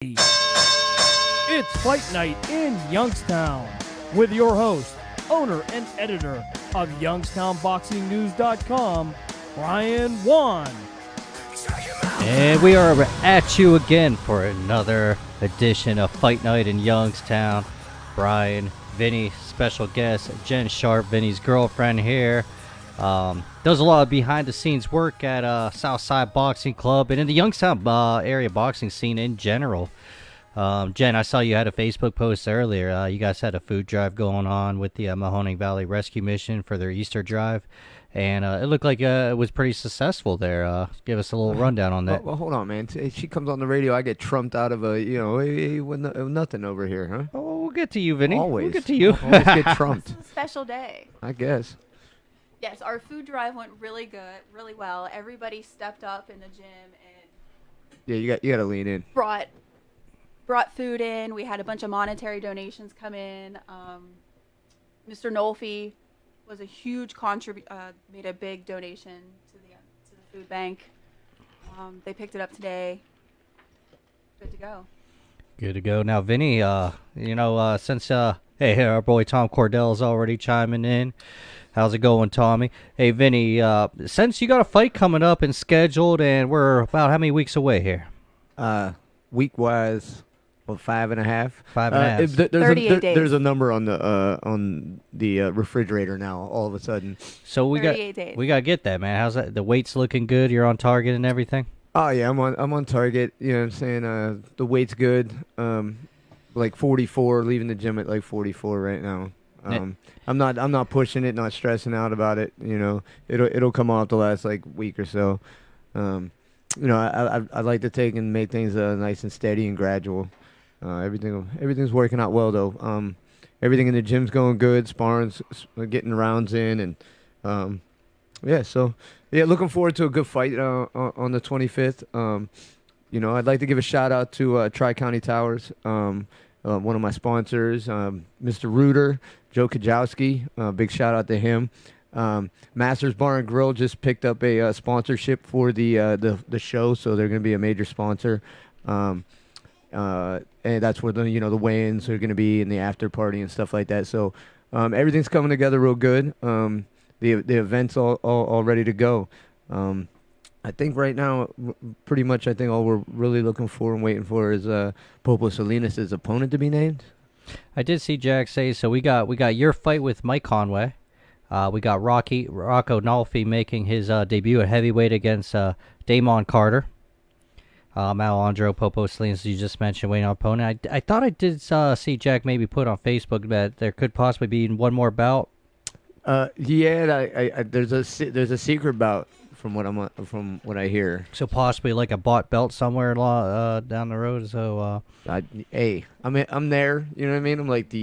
It's Fight Night in Youngstown with your host, owner and editor of YoungstownBoxingNews.com, Brian Whan. And we are at you again for another edition of Fight Night in Youngstown. Brian, Vinny, special guest, Jen Sharp, Vinny's girlfriend here. Does a lot of behind-the-scenes work at Southside Boxing Club and in the Youngstown area boxing scene in general. Jen, I saw you had a Facebook post earlier. You guys had a food drive going on with the Mahoning Valley Rescue Mission for their Easter drive, and it looked like it was pretty successful there. Give us a little rundown on that. Well, hold on, man. She comes on the radio, I get trumped out of nothing over here, huh? Oh, we'll get to you, Vinny. Always. We'll get to you. Always get trumped. It's a special day. I guess. Yes, our food drive went really good, really well. Everybody stepped up in the gym and Yeah, you got to lean in. brought food in. We had a bunch of monetary donations come in. Mr. Nolfi was a huge made a big donation to the food bank. They picked it up today. Good to go. Good to go. Now, Vinny, since hey, our boy Tom Cordell's already chiming in. How's it going, Tommy? Hey, Vinny, since you got a fight coming up and scheduled, and we're about how many weeks away here? Week-wise, 5.5. 5.5. 38 days. There's a number on the refrigerator now. All of a sudden. So we 38 days. got to get that, man. How's that? The weight's looking good. You're on target and everything. Oh yeah, I'm on target. You know what I'm saying? The weight's good. Like 44. Leaving the gym at like 44 right now. I'm not pushing it, not stressing out about it. You know, it'll come off the last like week or so. I like to take and make things nice and steady and gradual. Everything's working out well though. Everything in the gym's going good. Sparring's getting rounds in, and looking forward to a good fight on the 25th. I'd like to give a shout out to Tri-County Towers. One of my sponsors, Mr. Reuter, Joe Kajowski. Big shout out to him. Masters Bar and Grill just picked up a sponsorship for the show, so they're going to be a major sponsor. And that's where the weigh-ins are going to be and the after party and stuff like that. So everything's coming together real good. The event's all ready to go. I think right now, pretty much, all we're really looking for and waiting for is Popo Salinas' opponent to be named. I did see Jack say so. We got your fight with Mike Conway. We got Rocco Nolfi making his debut at heavyweight against Damon Carter. Alejandro Popo Salinas, you just mentioned, waiting on opponent. I thought I did see Jack maybe put on Facebook that there could possibly be one more bout. There's a secret bout from what I hear. So possibly like a bought belt somewhere down the road. So I'm there. You know what I mean? I'm like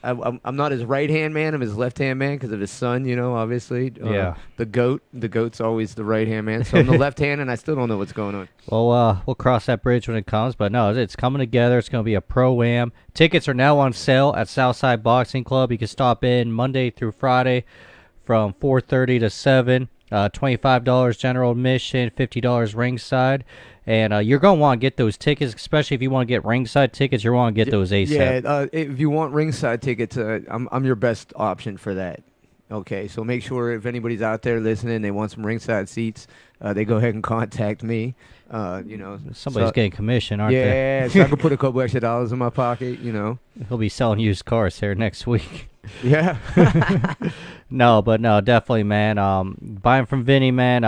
I'm not his right hand man. I'm his left hand man because of his son. Obviously. Yeah. The goat's always the right hand man. So I'm the left hand, and I still don't know what's going on. Well, we'll cross that bridge when it comes. But no, it's coming together. It's going to be a pro-am. Tickets are now on sale at Southside Boxing Club. You can stop in Monday through Friday from 4:30 to 7. $25 general admission, $50 ringside, and you're gonna want to get those tickets, especially if you want to get ringside tickets. You want to get those ASAP. Yeah, if you want ringside tickets, I'm your best option for that. Okay, so make sure if anybody's out there listening, they want some ringside seats, they go ahead and contact me. Somebody's getting commission, aren't they? Yeah, so I can put a couple extra dollars in my pocket. He'll be selling used cars here next week. Yeah. No, definitely, man. Buying from Vinny, man.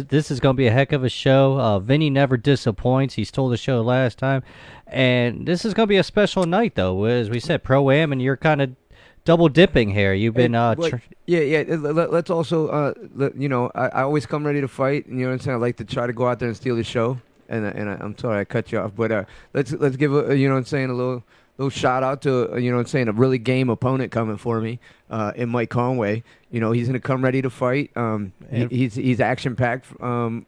This is going to be a heck of a show. Vinny never disappoints. He stole the show last time. And this is going to be a special night, though. As we said, Pro-Am, and you're kind of double dipping here. You've been... Let's also, I always come ready to fight. And, what I'm saying? I like to try to go out there and steal the show. And I'm sorry I cut you off. But let's give, a little shout out to, a really game opponent coming for me in Mike Conway. He's going to come ready to fight. He's action-packed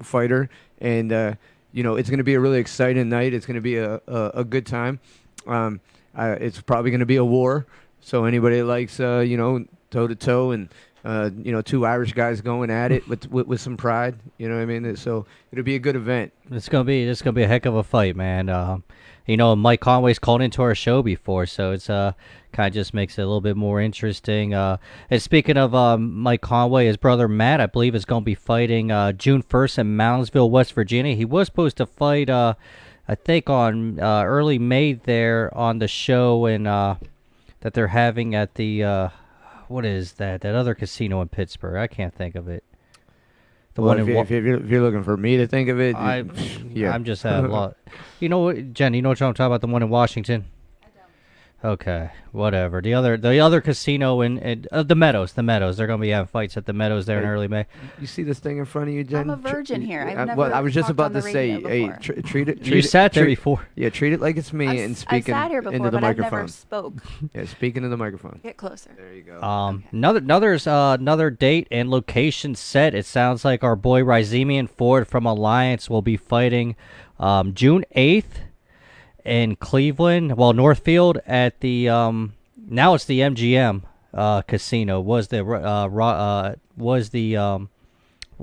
fighter. And, it's going to be a really exciting night. It's going to be a good time. It's probably going to be a war. So anybody that likes, toe-to-toe and two Irish guys going at it with some pride. You know what I mean? So it'll be a good event. It's gonna be a heck of a fight, man. Mike Conway's called into our show before, so it's kind of just makes it a little bit more interesting. And speaking of Mike Conway, his brother Matt, I believe, is going to be fighting June 1st in Moundsville, West Virginia. He was supposed to fight, I think, on early May there on the show that they're having at the what is that other casino in Pittsburgh? I can't think of it. If you're looking for me to think of it, I'm just having a lot. You know what, Jen? You know what I'm talking about? The one in Washington. I don't. Okay, whatever. The other casino in the Meadows. The Meadows. They're gonna be having fights at the Meadows there in early May. You see this thing in front of you, Jen? I'm a virgin here. I've never I was just talked about on to the say, radio hey, before. treat it. You sat there before. Yeah, treat it like it's me and speak I've sat here into before, the but I've microphone. never spoke. Yeah, speak into the microphone. Get closer. There you go. Okay. Another date and location set. It sounds like our boy Rizemian Ford from Alliance will be fighting June 8th in Cleveland. Well, Northfield at the now it's the MGM casino. Was the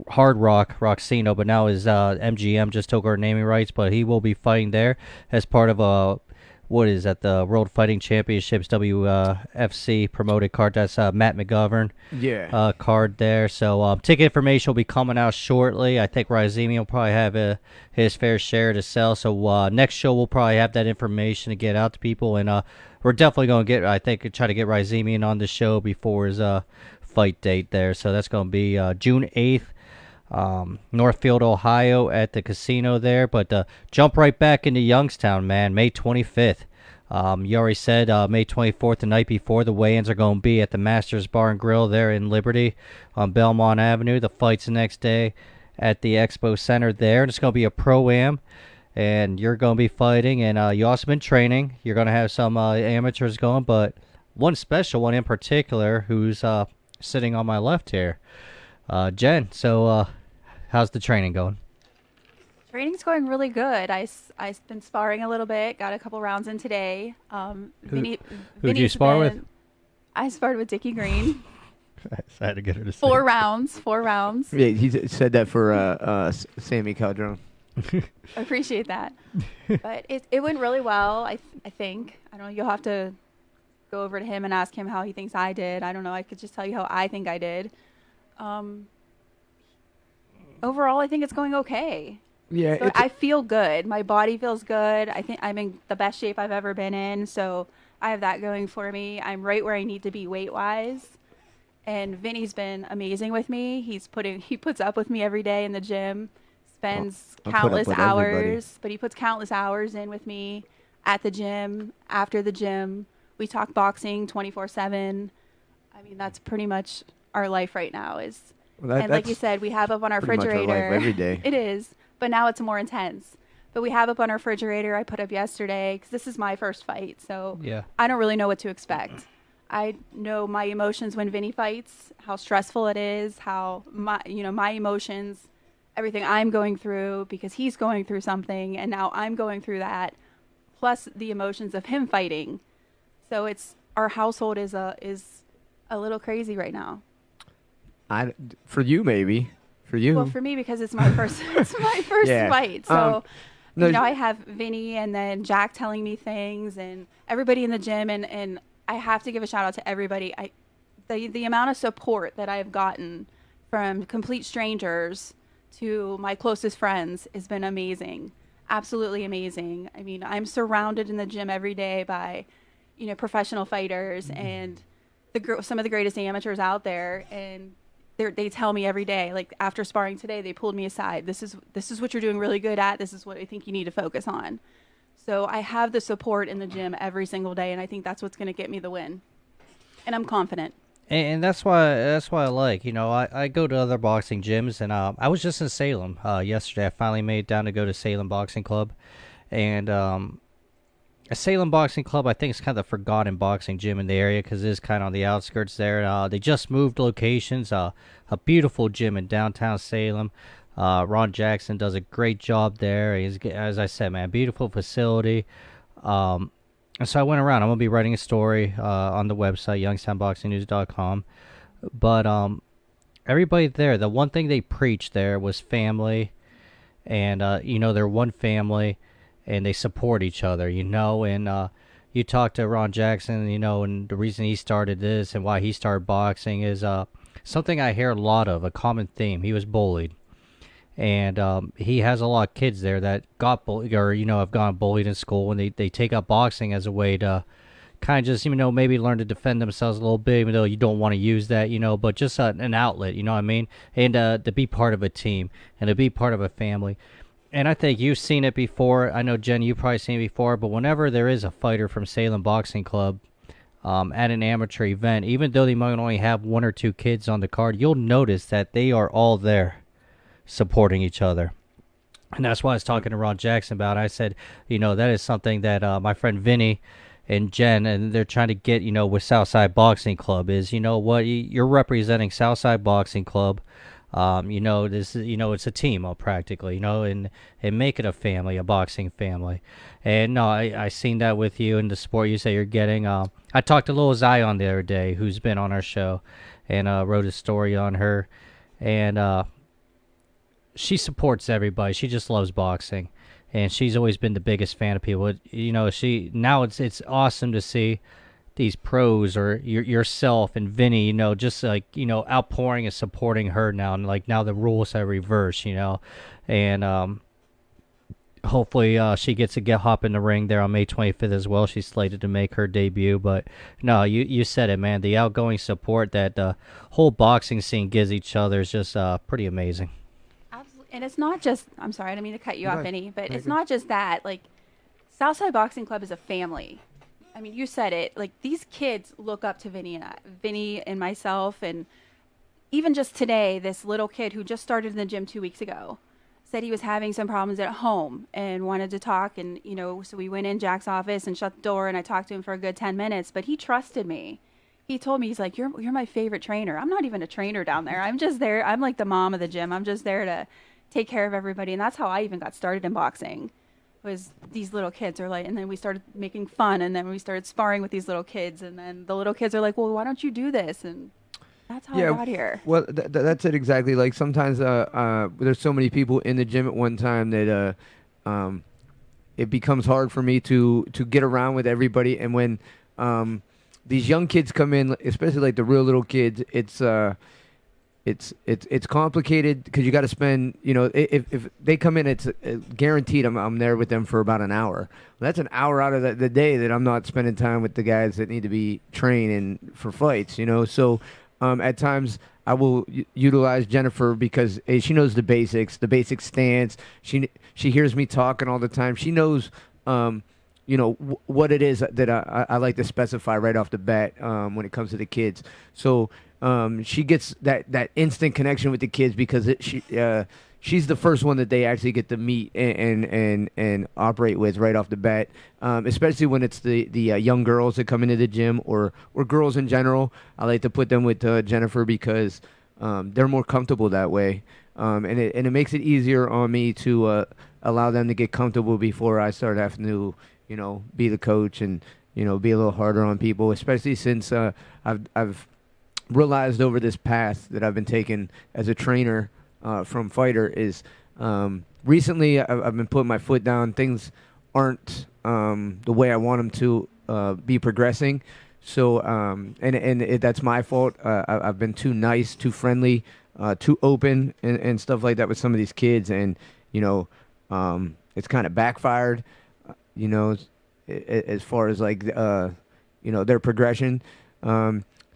Hard Rock Roxino, but now is MGM just took our naming rights. But he will be fighting there as part of the World Fighting Championships WFC promoted card. That's Matt McGovern card there. So ticket information will be coming out shortly. I think Rizemi will probably have his fair share to sell. So next show we'll probably have that information to get out to people, and we're definitely going to try to get Rizemi on the show before his fight date there. So that's going to be June 8th. Northfield, Ohio at the casino there, but jump right back into Youngstown, man. May 25th. You already said May 24th, the night before. The weigh-ins are going to be at the Masters Bar and Grill there in Liberty on Belmont Avenue. The fight's the next day at the Expo Center there, and it's going to be a pro-am, and you're going to be fighting, and you also been training. You're going to have some amateurs going, but one special one in particular who's sitting on my left here. Jen, so how's the training going? Training's going really good. I've been sparring a little bit. Got a couple rounds in today. Who did you spar with? I sparred with Dickie Green. I had to get her to say 4 rounds. 4 rounds. Yeah, he said that for Sammy Calderon. I appreciate that. But it went really well, I think. I don't know. You'll have to go over to him and ask him how he thinks I did. I don't know. I could just tell you how I think I did. Overall, I think it's going okay. Yeah, so I feel good. My body feels good. I think I'm in the best shape I've ever been in. So I have that going for me. I'm right where I need to be weight-wise. And Vinny's been amazing with me. He puts up with me every day in the gym. Spends countless hours, but he puts countless hours in with me at the gym, after the gym. We talk boxing 24/7. I mean, that's pretty much our life right now. And like you said, we have up on our refrigerator every day. It is, but now it's more intense. But we have up on our refrigerator. I put up yesterday because this is my first fight, so yeah. I don't really know what to expect. I know my emotions when Vinny fights, how stressful it is, how my emotions, everything I'm going through because he's going through something, and now I'm going through that, plus the emotions of him fighting. So our household is a little crazy right now. For you, maybe. For you. Well, for me, because it's my first fight. So, I have Vinny and then Jack telling me things and everybody in the gym. And I have to give a shout out to everybody. The amount of support that I've gotten from complete strangers to my closest friends has been amazing. Absolutely amazing. I mean, I'm surrounded in the gym every day by, professional fighters and some of the greatest amateurs out there. And they tell me every day, like after sparring today, they pulled me aside. This is what you're doing really good at. This is what I think you need to focus on. So I have the support in the gym every single day, and I think that's what's going to get me the win. And I'm confident. And that's why I like, I go to other boxing gyms, and I was just in Salem yesterday. I finally made it down to go to Salem Boxing Club, and a Salem Boxing Club, I think, is kind of the forgotten boxing gym in the area because it is kind of on the outskirts there. They just moved locations. A beautiful gym in downtown Salem. Ron Jackson does a great job there. He's, as I said, man, beautiful facility. And so I went around. I'm going to be writing a story on the website, youngstownboxingnews.com. But everybody there, the one thing they preached there was family, and they're one family, and they support each other. And you talk to Ron Jackson, and the reason he started this and why he started boxing is something I hear a lot of, a common theme. He was bullied. And he has a lot of kids there that got bullied or, have gone bullied in school, and they take up boxing as a way to kind of just, maybe learn to defend themselves a little bit, even though you don't want to use that, but just an outlet, you know what I mean? And to be part of a team and to be part of a family. And I think you've seen it before. I know, Jen, you've probably seen it before, but whenever there is a fighter from Salem Boxing Club at an amateur event, even though they might only have one or two kids on the card, you'll notice that they are all there supporting each other. And that's why I was talking to Ron Jackson about. I said, that is something that my friend Vinny and Jen, and they're trying to get, with Southside Boxing Club is, you're representing Southside Boxing Club. This is, it's a team practically, and make it a family, a boxing family. And no, I seen that with you in the sport you say you're getting. I talked to Lil Zion the other day, who's been on our show, and wrote a story on her. And she supports everybody. She just loves boxing, and she's always been the biggest fan of people. It's awesome to see these pros or yourself and Vinny, just like, outpouring and supporting her now. And like now the rules have reversed, and hopefully she gets to hop in the ring there on May 25th as well. She's slated to make her debut. But no, you said it, man. The outgoing support that the whole boxing scene gives each other is just pretty amazing. Absolutely. And it's not just, I'm sorry, I didn't mean to cut you off, Vinny, but it's not just that. Like, Southside Boxing Club is a family. I mean, you said it. Like, these kids look up to Vinny and myself. And even just today, this little kid who just started in the gym 2 weeks ago said he was having some problems at home and wanted to talk. And, so we went in Jack's office and shut the door, and I talked to him for a good 10 minutes. But he trusted me. He told me, he's like, you're my favorite trainer. I'm not even a trainer down there. I'm just there. I'm like the mom of the gym. I'm just there to take care of everybody. And that's how I even got started in boxing. Was these little kids are like, and then we started making fun, and then we started sparring with these little kids, and then the little kids are like, well, why don't you do this? And that's how I got here. Well, that's it exactly. Like, sometimes there's so many people in the gym at one time that it becomes hard for me to get around with everybody. And when these young kids come in, especially like the real little kids, it's complicated because you got to spend, if they come in, it's guaranteed I'm there with them for about an hour. Well, that's an hour out of the day that I'm not spending time with the guys that need to be training for fights, So at times I will utilize Jennifer because she knows the basics, the basic stance. She hears me talking all the time. She knows what it is that I like to specify right off the bat when it comes to the kids. So she gets that instant connection with the kids because she's the first one that they actually get to meet and operate with right off the bat, especially when it's the young girls that come into the gym or girls in general. I like to put them with Jennifer because they're more comfortable that way, and it makes it easier on me to allow them to get comfortable before I start having to be the coach and be a little harder on people, especially since I've realized over this path that I've been taking as a trainer from fighter is recently I've been putting my foot down. Things aren't the way I want them to be progressing. So that's my fault. I've been too nice, too friendly, too open and stuff like that with some of these kids. And, it's kind of backfired, as far as like, their progression.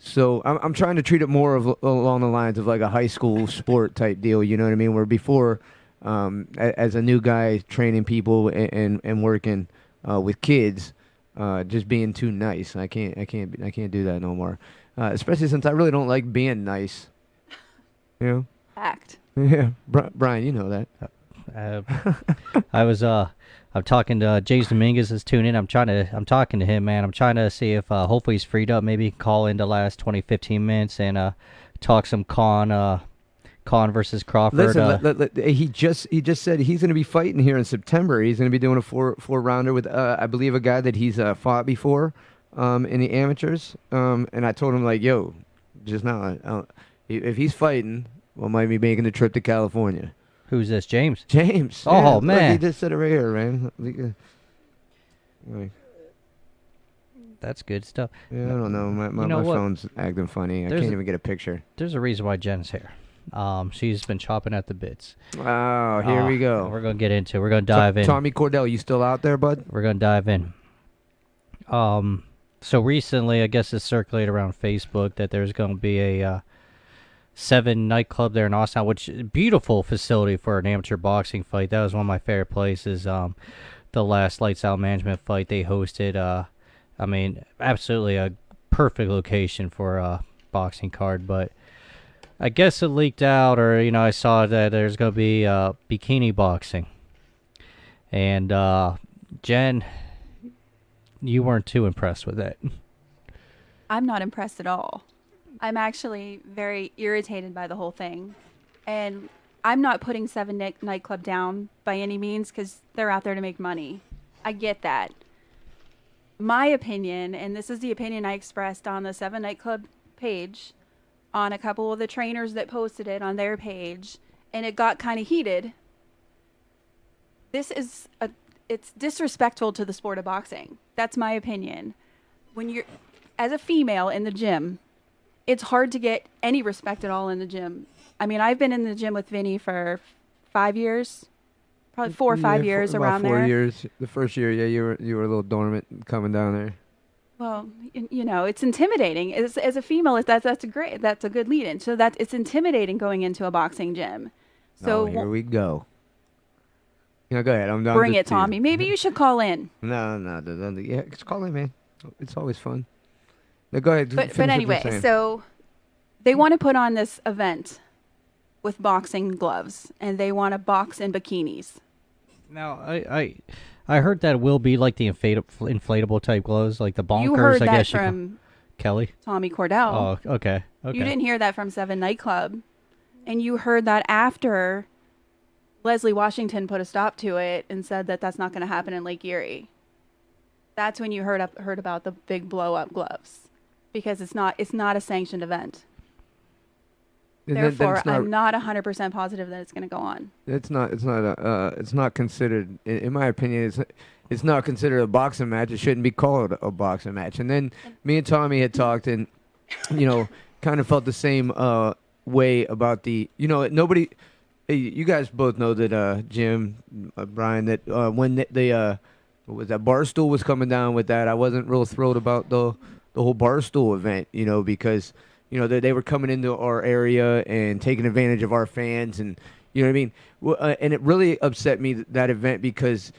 So I'm trying to treat it more along the lines of like a high school sport type deal, you know what I mean? Where before, as a new guy training people and working with kids, just being too nice, I can't do that no more. Especially since I really don't like being nice. Fact. Yeah, Brian, you know that. I'm talking to James Dominguez is tuning in. I'm talking to him, man. I'm trying to see if hopefully he's freed up. Maybe he can call in the last 20-15 minutes and talk some Khan versus Crawford. Listen, he just said he's going to be fighting here in September. He's going to be doing a four rounder with I believe a guy that he's fought before in the amateurs. And I told him like, yo, just now. If he's fighting, we might be making the trip to California. Who's this, James? James. Oh, yeah, man. Look, he just said it right here, man. Like, That's good stuff. yeah, I don't know. My phone's acting funny. I can't even get a picture. There's a reason why Jen's here. She's been chopping at the bits. Oh, here we go. We're going to get into it. We're going to dive in. Tommy Cordell, you still out there, bud? We're going to dive in. So recently, I guess it circulated around Facebook that there's going to be a 7 nightclub there in Austin, which is a beautiful facility for an amateur boxing fight. That was one of my favorite places. The last Lights Out Management fight they hosted. I mean, absolutely a perfect location for a boxing card. But I guess it leaked out, or I saw that there's going to be bikini boxing. And Jen, you weren't too impressed with that. I'm not impressed at all. I'm actually very irritated by the whole thing. And I'm not putting 7 nightclub down by any means because they're out there to make money. I get that. My opinion, and this is the opinion I expressed on the 7 nightclub page, on a couple of the trainers that posted it on their page, and it got kind of heated. It's disrespectful to the sport of boxing. That's my opinion. When you're, as a female in the gym, it's hard to get any respect at all in the gym. I mean, I've been in the gym with Vinny for 5 years, probably 4 or 5 years, around about 4 there. years. The first year, yeah, you were a little dormant coming down there. Well, it's intimidating. As a female, that's a good lead-in. So it's intimidating going into a boxing gym. So here we go. Go ahead. I'm done. Bring it, Tommy. Maybe you should call in. No. Yeah, just call in, man. It's always fun. No, go ahead. But anyway, so they want to put on this event with boxing gloves, and they want to box in bikinis. Now, I heard that will be like the inflatable type gloves, like the bonkers. You heard I that guess from Kelly. Tommy Cordell. Oh, okay. You didn't hear that from 7 Nightclub, and you heard that after Leslie Washington put a stop to it and said that that's not going to happen in Lake Erie. That's when you heard about the big blow up gloves, because it's not a sanctioned event. Therefore, I'm not 100% positive that it's going to go on. It's not considered, in my opinion, it's not considered a boxing match. It shouldn't be called a boxing match. And then me and Tommy had talked, and kind of felt the same way about the nobody. You guys both know that Jim, Brian, that when the what was that, Barstool was coming down with that, I wasn't real thrilled about the whole Barstool event, because they were coming into our area and taking advantage of our fans, and you know what I mean. And it really upset me, that event, because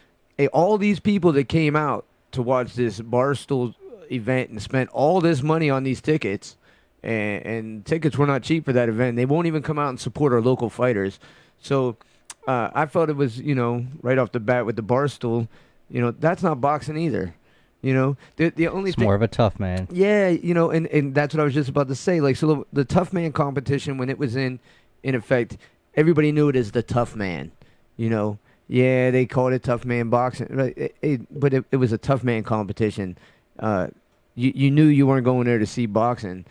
all these people that came out to watch this Barstool event and spent all this money on these tickets, and tickets were not cheap for that event. They won't even come out and support our local fighters. So I felt it was, right off the bat with the Barstool, that's not boxing either. The only it's more of a tough man. Yeah, and that's what I was just about to say. Like, so the tough man competition, when it was in effect, everybody knew it as the tough man. Yeah, they called it tough man boxing, right? But it was a tough man competition. You knew you weren't going there to see boxing.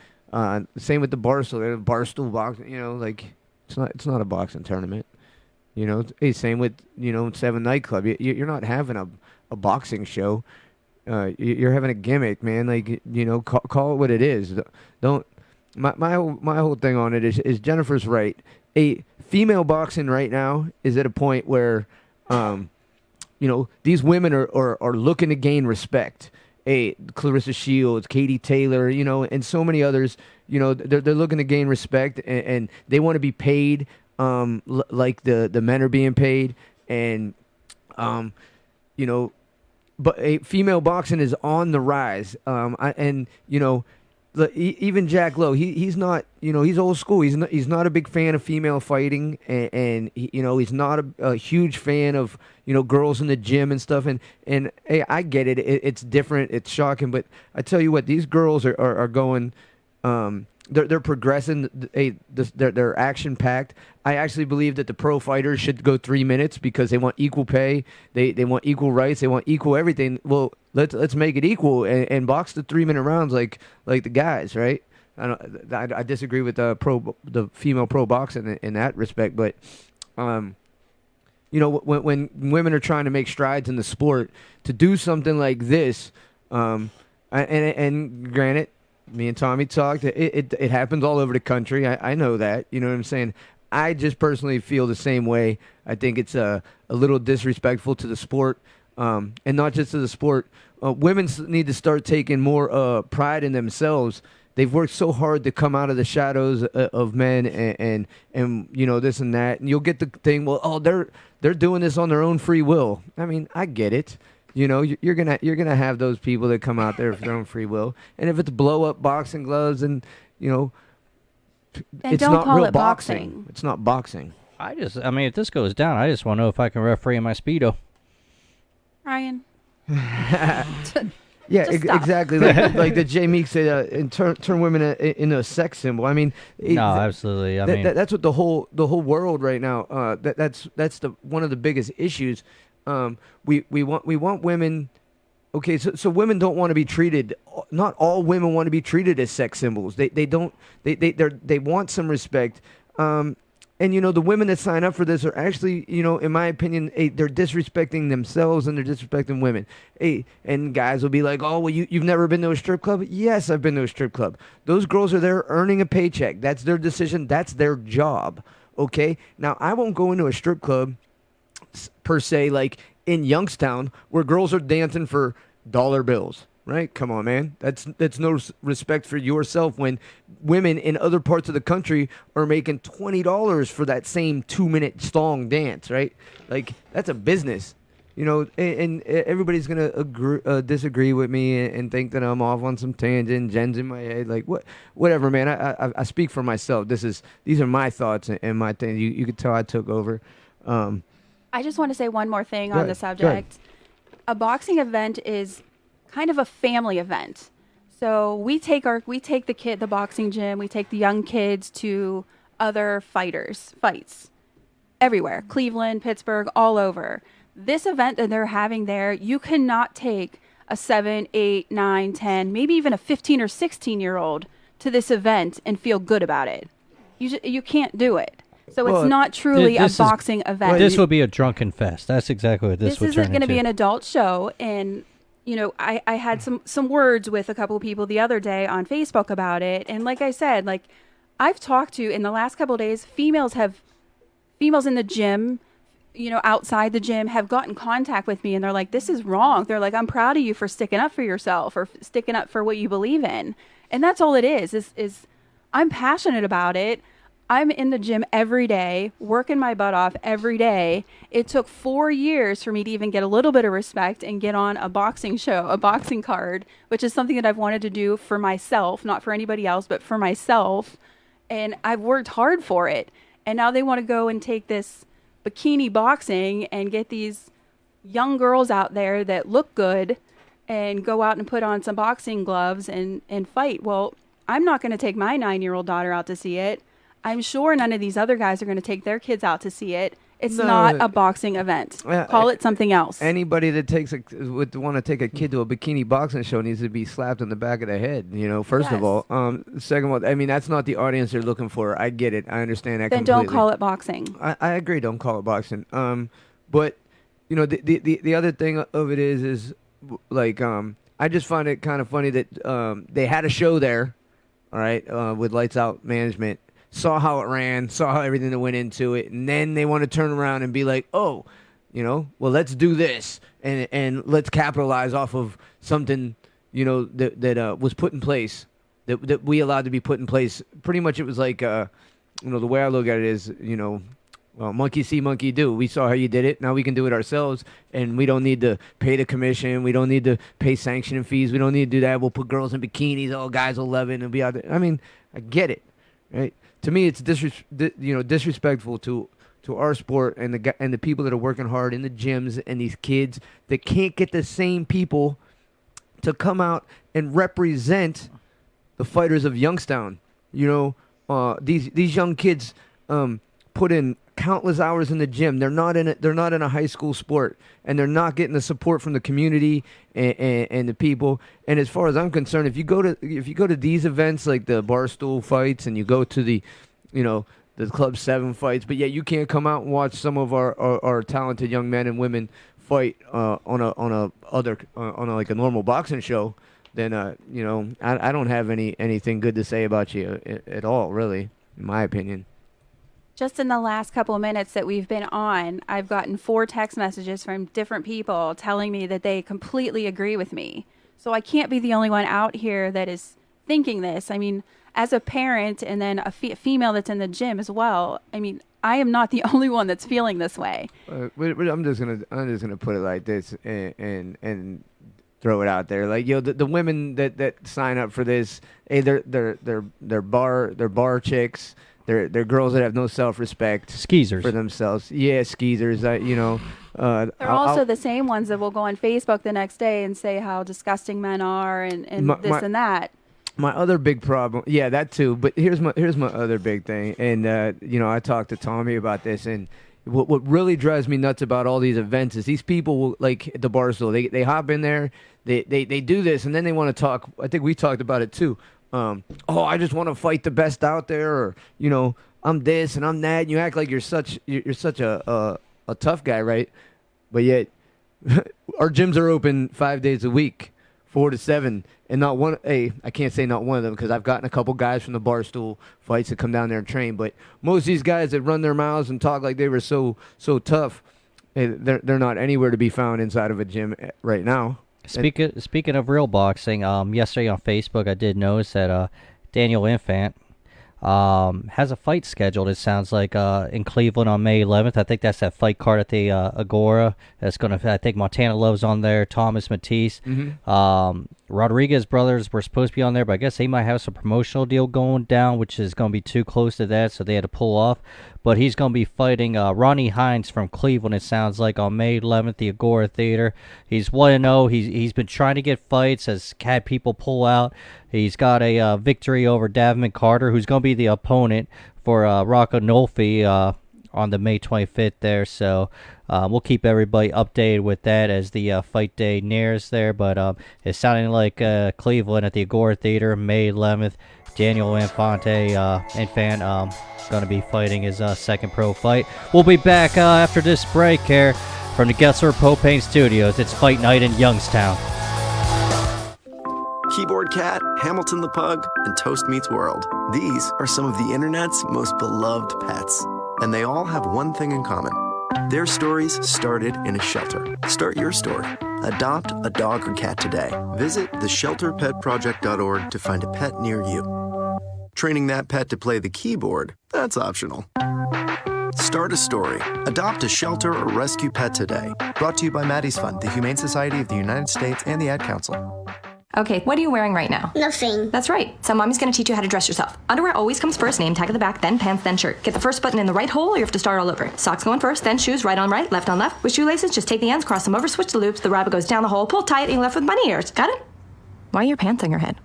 Same with the Barstool. Barstool boxing. Like, it's not a boxing tournament. Same with 7 Nightclub. You're not having a boxing show. You're having a gimmick, man. Like, call it what it is. Don't. My whole thing on it is Jennifer's right. A female boxing right now is at a point where, these women are looking to gain respect. Clarissa Shields, Katie Taylor, and so many others. They're looking to gain respect, and they want to be paid like the men are being paid, and but female boxing is on the rise. Even Jack Lowe, he's not, he's old school. He's not a big fan of female fighting, and he's not a huge fan of girls in the gym and stuff. And hey, I get it. It's different. It's shocking, but I tell you what, these girls are going. They're progressing. They're action packed. I actually believe that the pro fighters should go 3 minutes because they want equal pay. They want equal rights. They want equal everything. Well, let's make it equal and box the 3 minute rounds like the guys, right? I disagree with the female pro boxing in that respect, but when women are trying to make strides in the sport, to do something like this, and granted, me and Tommy talked. It happens all over the country. I know that. You know what I'm saying? I just personally feel the same way. I think it's a little disrespectful to the sport, and not just to the sport. Women need to start taking more pride in themselves. They've worked so hard to come out of the shadows of men and this and that. And you'll get the thing, well, they're doing this on their own free will. I mean, I get it. You're gonna have those people that come out there for their own free will. And if it's blow up boxing gloves and then it's don't not call real it boxing. boxing. It's not boxing. If this goes down, I just want to know if I can referee in my Speedo. Ryan. Yeah, Just stop. exactly. Like the Jay Meek said, and turn women into a sex symbol. I mean, No, absolutely. I mean, that's what the whole world right now. That's one of the biggest issues. We want women. Okay, so women don't want to be treated. Not all women want to be treated as sex symbols. They don't. They want some respect. And the women that sign up for this are actually, in my opinion, they're disrespecting themselves and they're disrespecting women. And guys will be like, oh, well, you've never been to a strip club? Yes, I've been to a strip club. Those girls are there earning a paycheck. That's their decision. That's their job. Okay? Now, I won't go into a strip club per se, like in Youngstown, where girls are dancing for dollar bills. Right? Come on, man. That's no respect for yourself when women in other parts of the country are making $20 for that same 2-minute song dance, right? Like, that's a business, and everybody's going to disagree with me and think that I'm off on some tangent, Jen's in my head, like, whatever, man. I speak for myself. These are my thoughts and my things. You could tell I took over. I just want to say one more thing on the subject. A boxing event is kind of a family event. So we take the boxing gym, we take the young kids to other fights everywhere, Cleveland, Pittsburgh, all over. This event that they're having there, you cannot take a 7, 8, 9, 10, maybe even a 15 or 16-year-old to this event and feel good about it. You can't do it. So it's not truly a boxing event. This will be a drunken fest. That's exactly what this would turn into. This isn't going to be an adult show. And I had some words with a couple of people the other day on Facebook about it. And like I said, like I've talked to in the last couple of days, females in the gym, outside the gym have gotten contact with me and they're like, this is wrong. They're like, I'm proud of you for sticking up for yourself or sticking up for what you believe in. And that's all it is I'm passionate about it. I'm in the gym every day, working my butt off every day. It took 4 years for me to even get a little bit of respect and get on a boxing show, a boxing card, which is something that I've wanted to do for myself, not for anybody else, but for myself. And I've worked hard for it. And now they want to go and take this bikini boxing and get these young girls out there that look good and go out and put on some boxing gloves and fight. Well, I'm not going to take my 9-year-old daughter out to see it. I'm sure none of these other guys are going to take their kids out to see it. It's not a boxing event. Call it something else. Anybody that would want to take a kid to a bikini boxing show needs to be slapped in the back of the head, first of all. Second of all, I mean, that's not the audience they're looking for. I get it. I understand that completely. Then don't call it boxing. I agree. Don't call it boxing. But, the other thing of it is like, I just find it kind of funny that they had a show there, all right, with Lights Out Management. Saw how it ran, saw how everything that went into it, and then they want to turn around and be like, well, let's do this, and let's capitalize off of something, that was put in place, that we allowed to be put in place. Pretty much it was like, the way I look at it is, monkey see, monkey do. We saw how you did it, now we can do it ourselves, and we don't need to pay the commission, we don't need to pay sanctioning fees, we don't need to do that. We'll put girls in bikinis, all guys will love it, and be out there. I mean, I get it, right? To me, it's disrespectful to our sport and the people that are working hard in the gyms and these kids that can't get the same people to come out and represent the fighters of Youngstown. These young kids put in countless hours in the gym. They're not in a high school sport, and they're not getting the support from the community and the people. And as far as I'm concerned, if you go to these events like the Barstool fights, and you go to the Club 7 fights, but yet you can't come out and watch some of our talented young men and women fight on a normal boxing show, then I don't have anything good to say about you at all, really, in my opinion. Just in the last couple of minutes that we've been on, I've gotten 4 text messages from different people telling me that they completely agree with me. So I can't be the only one out here that is thinking this. I mean, as a parent and then a female that's in the gym as well, I mean, I am not the only one that's feeling this way. I'm just gonna put it like this and throw it out there. Like, the women that sign up for this, hey, they're bar chicks. They're girls that have no self-respect. Skeezers. For themselves. Yeah, skeezers. They're also the same ones that will go on Facebook the next day and say how disgusting men are and and that. My other big problem, yeah, that too. But here's my other big thing, and I talked to Tommy about this, and what really drives me nuts about all these events is these people will, like at the Barstool, they hop in there, they do this, and then they want to talk. I think we talked about it too. I just want to fight the best out there, or I'm this and I'm that. And you act like you're such a tough guy, right? But yet our gyms are open 5 days a week, 4 to 7, and not one. I can't say not one of them, because I've gotten a couple guys from the Barstool fights that come down there and train. But most of these guys that run their mouths and talk like they were so tough, they're not anywhere to be found inside of a gym right now. Speaking of real boxing, yesterday on Facebook I did notice that Daniel Infant has a fight scheduled, it sounds like, in Cleveland on May 11th. I think that's that fight card at the Agora. That's I think Montana Love's on there, Thomas Matisse. Mm-hmm. Rodriguez brothers were supposed to be on there, but I guess they might have some promotional deal going down, which is going to be too close to that, so they had to pull off. But he's going to be fighting Ronnie Hines from Cleveland, it sounds like, on May 11th, the Agora Theater. He's 1-0. He's been trying to get fights, has had people pull out. He's got a victory over Davin Carter, who's going to be the opponent for Rocco Nolfi on the May 25th there. So we'll keep everybody updated with that as the fight day nears there. But it's sounding like Cleveland at the Agora Theater, May 11th. Daniel Infant going to be fighting his second pro fight. We'll be back after this break here from the Gessler Propane Studios. It's Fight Night in Youngstown. Keyboard Cat, Hamilton the Pug, and Toast Meets World. These are some of the internet's most beloved pets. And they all have one thing in common. Their stories started in a shelter. Start your story. Adopt a dog or cat today. Visit theshelterpetproject.org to find a pet near you. Training that pet to play the keyboard, that's optional. Start a story. Adopt a shelter or rescue pet today. Brought to you by Maddie's Fund, the Humane Society of the United States, and the Ad Council. Okay, what are you wearing right now? Nothing. That's right. So mommy's gonna teach you how to dress yourself. Underwear always comes first, name tag at the back, then pants, then shirt. Get the first button in the right hole or you have to start all over. Socks going first, then shoes, right on right, left on left. With shoelaces, just take the ends, cross them over, switch the loops, the rabbit goes down the hole, pull tight, and you're left with bunny ears. Got it? Why are your pants on your head?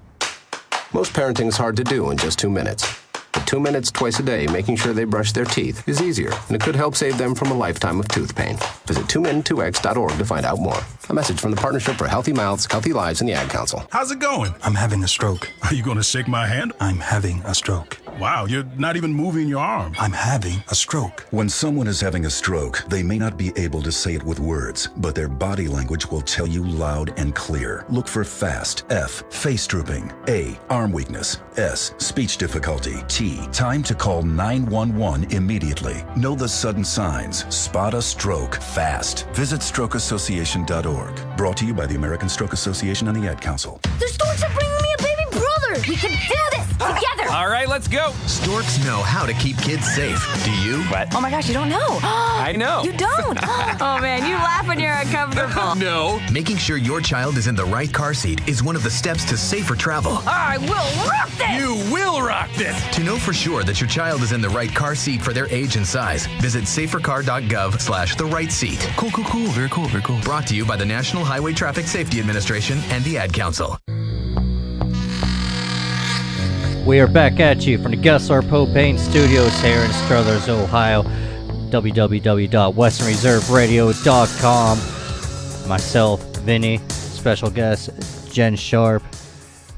Most parenting's hard to do in just 2 minutes. But 2 minutes twice a day making sure they brush their teeth is easier, and it could help save them from a lifetime of tooth pain. Visit 2min2x.org to find out more. A message from the Partnership for Healthy Mouths, Healthy Lives, and the Ad Council. How's it going? I'm having a stroke. Are you going to shake my hand? I'm having a stroke. Wow, you're not even moving your arm. I'm having a stroke. When someone is having a stroke, they may not be able to say it with words, but their body language will tell you loud and clear. Look for FAST. F, face drooping. A, arm weakness. S, speech difficulty. T, time to call 911 immediately. Know the sudden signs. Spot a stroke fast. Visit strokeassociation.org. Brought to you by the American Stroke Association and the Ad Council. The storks are bringing me a baby brother. We can do this together. All right, let's go. Storks know how to keep kids safe. Do you? What? Oh my gosh, you don't know. I know. You don't. Oh man, you laugh when you're uncomfortable. No. Making sure your child is in the right car seat is one of the steps to safer travel. I will rock this. You will rock this. To know for sure that your child is in the right car seat for their age and size, visit safercar.gov/the right seat. Cool. Very cool. Brought to you by the National Highway Traffic Safety Administration and the Ad Council. We are back at you from the Gessler Propane Studios here in Struthers, Ohio. www.westernreserveradio.com. Myself, Vinny, special guest Jen Sharp,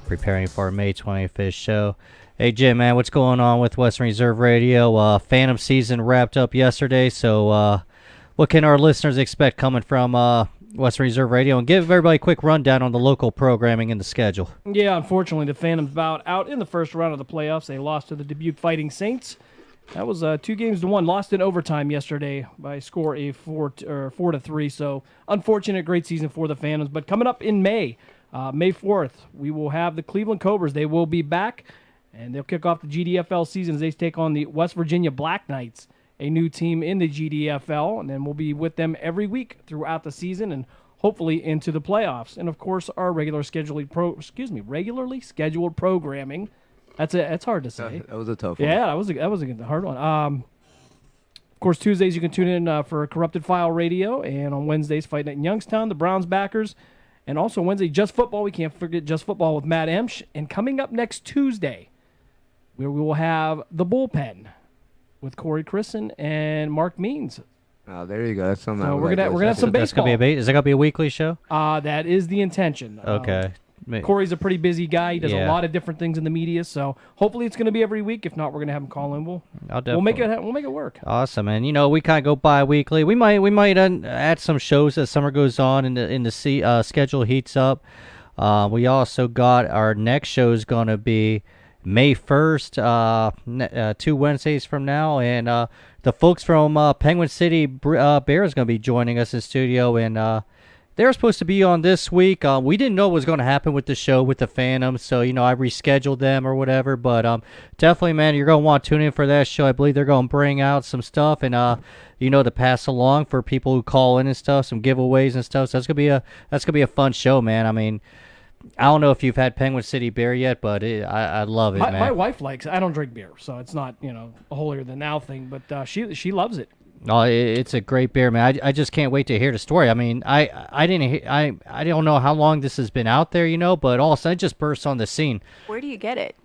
preparing for our May 25th show. Hey, Jim, man, what's going on with Western Reserve Radio? Phantom season wrapped up yesterday, so what can our listeners expect coming from Western Reserve Radio? And give everybody a quick rundown on the local programming and the schedule. Yeah, unfortunately, the Phantoms bowed out in the first round of the playoffs. They lost to the Dubuque Fighting Saints. That was 2-1. Lost in overtime yesterday by a score of 4-3. So unfortunate, great season for the Phantoms. But coming up in May 4th, we will have the Cleveland Cobras. They will be back, and they'll kick off the GDFL season as they take on the West Virginia Black Knights, a new team in the GDFL, and then we'll be with them every week throughout the season and hopefully into the playoffs. And of course, our regularly scheduled programming. That's hard to say. That was a tough one. Yeah, that was a hard one. Of course, Tuesdays you can tune in for Corrupted File Radio, and on Wednesdays, Fight Night in Youngstown, the Browns backers, and also Wednesday, Just Football. We can't forget Just Football with Matt Emsch. And coming up next Tuesday, where we will have the Bullpen with Corey Christen and Mark Means. Oh, there you go. That's something. So we're gonna have some baseball. Is it gonna be a weekly show? That is the intention. Okay. Corey's a pretty busy guy. He does Yeah. a lot of different things in the media, so hopefully it's going to be every week. If not, we're going to have him call in. We'll make it work. Awesome, and we kind of go bi-weekly. We might add some shows as summer goes on and the schedule heats up. We also got our next show is going to be May 1st, 2 Wednesdays from now, and the folks from Penguin City Bear is going to be joining us in studio, and they were supposed to be on this week. We didn't know what was going to happen with the show with the Phantoms, so, I rescheduled them or whatever. But definitely, man, you're going to want to tune in for that show. I believe they're going to bring out some stuff and, to pass along for people who call in and stuff, some giveaways and stuff. So that's going to be a fun show, man. I mean, I don't know if you've had Penguin City beer yet, but I love it, man. My wife likes it. I don't drink beer, so it's not, a holier than thou thing, but she loves it. Oh, it's a great beer, man. I just can't wait to hear the story. I mean, I don't know how long this has been out there, but all of a sudden it just burst on the scene. Where do you get it?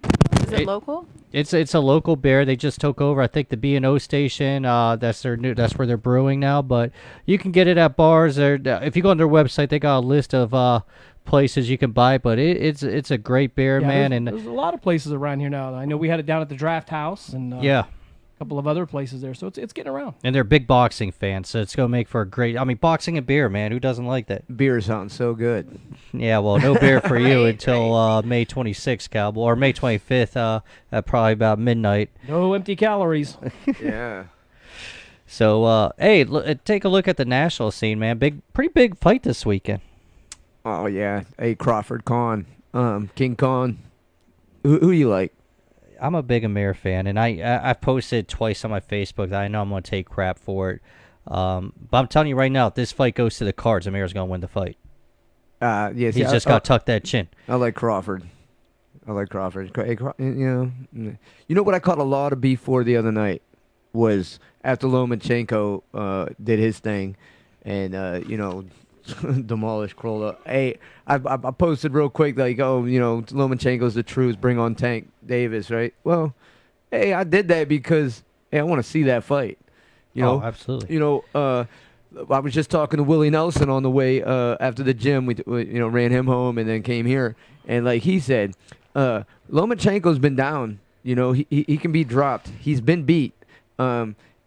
Is it local? It's a local beer. They just took over, I think, the B&O station. That's where they're brewing now. But you can get it at bars. If you go on their website, they got a list of places you can buy it. But it's a great beer, man. There's a lot of places around here now. I know we had it down at the Draft House and yeah. A couple of other places there, so it's getting around. And they're big boxing fans, so it's going to make for a great... I mean, boxing and beer, man. Who doesn't like that? Beer sounds so good. Yeah, well, no beer for you until May 26th, Cowboy, or May 25th at probably about midnight. No empty calories. Yeah. So, hey, take a look at the national scene, man. Pretty big fight this weekend. Oh, yeah. Hey, Crawford Khan, King Khan. Who you like? I'm a big Amir fan, and I've posted twice on my Facebook that I know I'm going to take crap for it. But I'm telling you right now, if this fight goes to the cards, Amir's going to win the fight. Yes, He's just got to tuck that chin. I like Crawford. Hey, you know what I caught a lot of beef for the other night was after Lomachenko did his thing, and demolished Kroll. Hey, I posted real quick like, Lomachenko's the truth. Bring on Tank Davis, right? Well, hey, I did that because I want to see that fight. Oh, absolutely. I was just talking to Willie Nelson on the way after the gym. We ran him home and then came here, and like he said, Lomachenko's been down. He can be dropped. He's been beat.